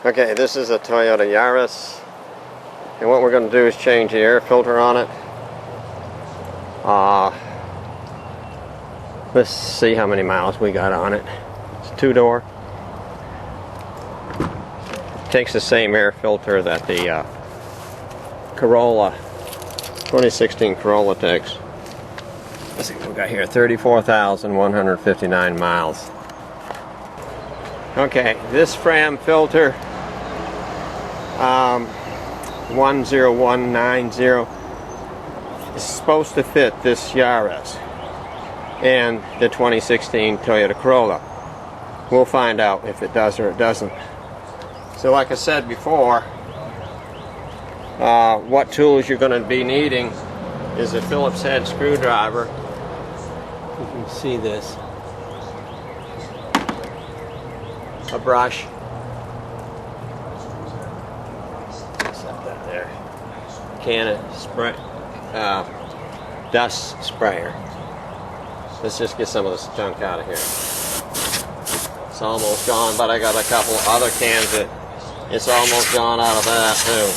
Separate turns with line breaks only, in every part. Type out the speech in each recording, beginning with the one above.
Okay, this is a Toyota Yaris, and what we're going to do is change the air filter on it. Let's see how many miles we got on it. It's a two-door. Takes the same air filter that the Corolla, 2016 Corolla takes. Let's see what we got here, 34,159 miles. Okay, this Fram filter, 10190, is supposed to fit this Yaris and the 2016 Toyota Corolla. We'll find out if it does or it doesn't. So like I said before, what tools you're going to be needing is a Phillips head screwdriver. You can see this. A brush. Set that there. Can of spray, dust sprayer. Let's just get some of this junk out of here. It's almost gone, but I got a couple other cans that it's almost gone out of that too.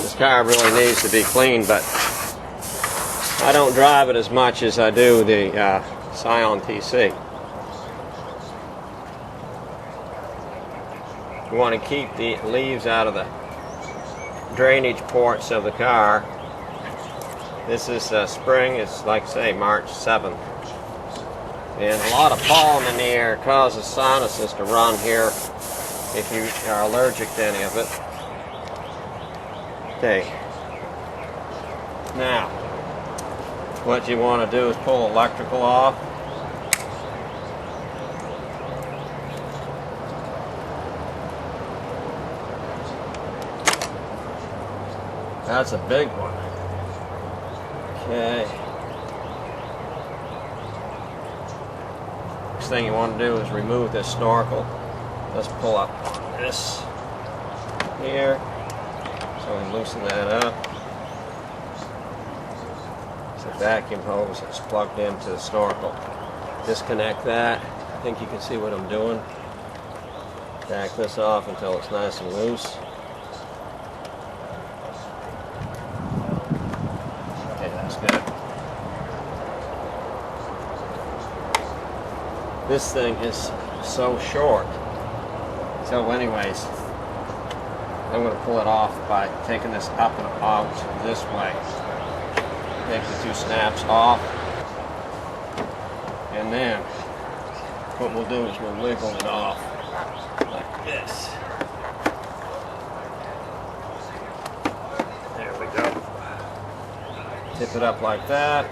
This car really needs to be cleaned, but I don't drive it as much as I do the Scion TC. You want to keep the leaves out of the drainage ports of the car. This is spring, it's like say March 7th. And a lot of pollen in the air causes sinuses to run here if you are allergic to any of it. Okay. Now, what you want to do is pull electrical off. That's a big one. Okay. Next thing you want to do is remove this snorkel. Let's pull up this here. So we loosen that up. It's a vacuum hose that's plugged into the snorkel. Disconnect that. I think you can see what I'm doing. Back this off until it's nice and loose. Good. This thing is so short. So anyways, I'm going to pull it off by taking this up and out this way. Take the two snaps off. And then what we'll do is we'll wiggle it off like this. There we go. Tip it up like that.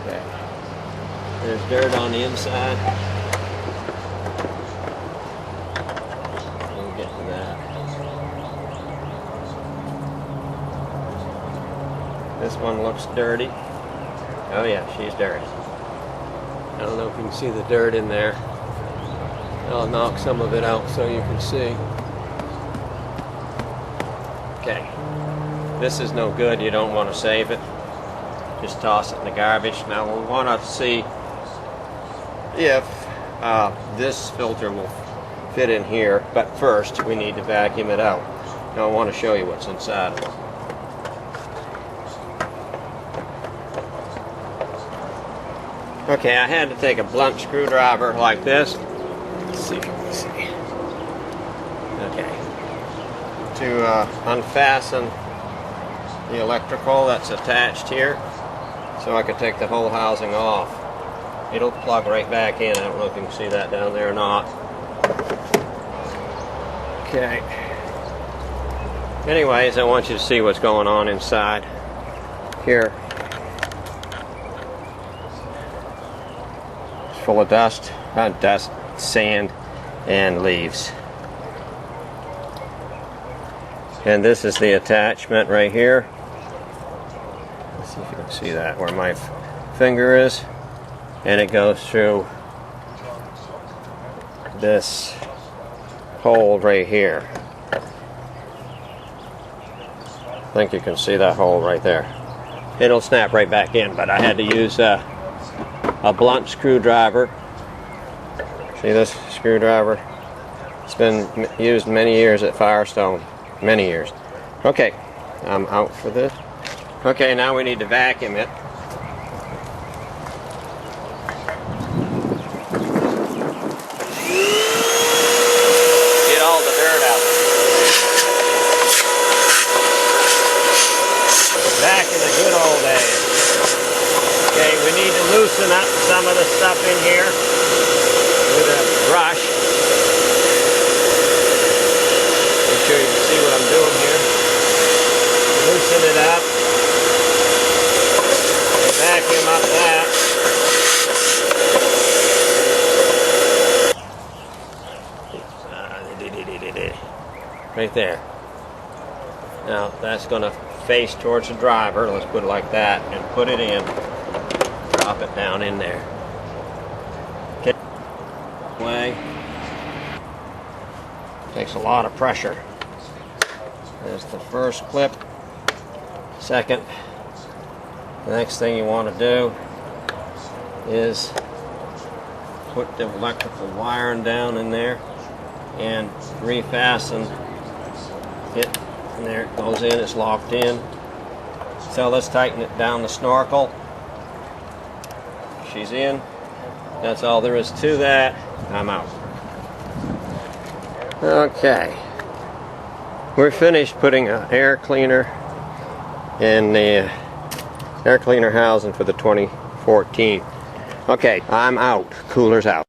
Okay. There's dirt on the inside. We'll get to that. This one looks dirty. Oh yeah, she's dirty. I don't know if you can see the dirt in there. I'll knock some of it out so you can see. Okay. This is no good, you don't want to save it. Just toss it in the garbage. Now we want to see if this filter will fit in here, but first we need to vacuum it out. Now I want to show you what's inside of it. Okay, I had to take a blunt screwdriver like this. Let's see if you can see. Okay. To unfasten the electrical that's attached here, so I could take the whole housing off. It'll plug right back in. I don't know if you can see that down there or not. Okay. Anyways, I want you to see what's going on inside here. It's full of dust, sand, and leaves. And this is the attachment right here. Let's see if you can see that, where my finger is. And it goes through this hole right here. I think you can see that hole right there. it'll snap right back in. But I had to use a blunt screwdriver. See this screwdriver? It's been used many years at Firestone. Many years. Okay, I'm out for this. Okay, now we need to vacuum it. Get all the dirt out. Back in the good old days. Okay, we need to loosen up some of the stuff in here with a brush. Make sure you can see what I'm doing here. Loosen it up. And vacuum up that. Right there. Now that's going to face towards the driver. Let's put it like that and put it in. Drop it down in there. Okay. Way. Takes a lot of pressure. There's the first clip. Second. The next thing you want to do is put the electrical wiring down in there and refasten it. And there it goes in, it's locked in. So let's tighten it down the snorkel. She's in. That's all there is to that. I'm out. Okay. We're finished putting an air cleaner in the air cleaner housing for the 2014. Okay, I'm out. Cooler's out.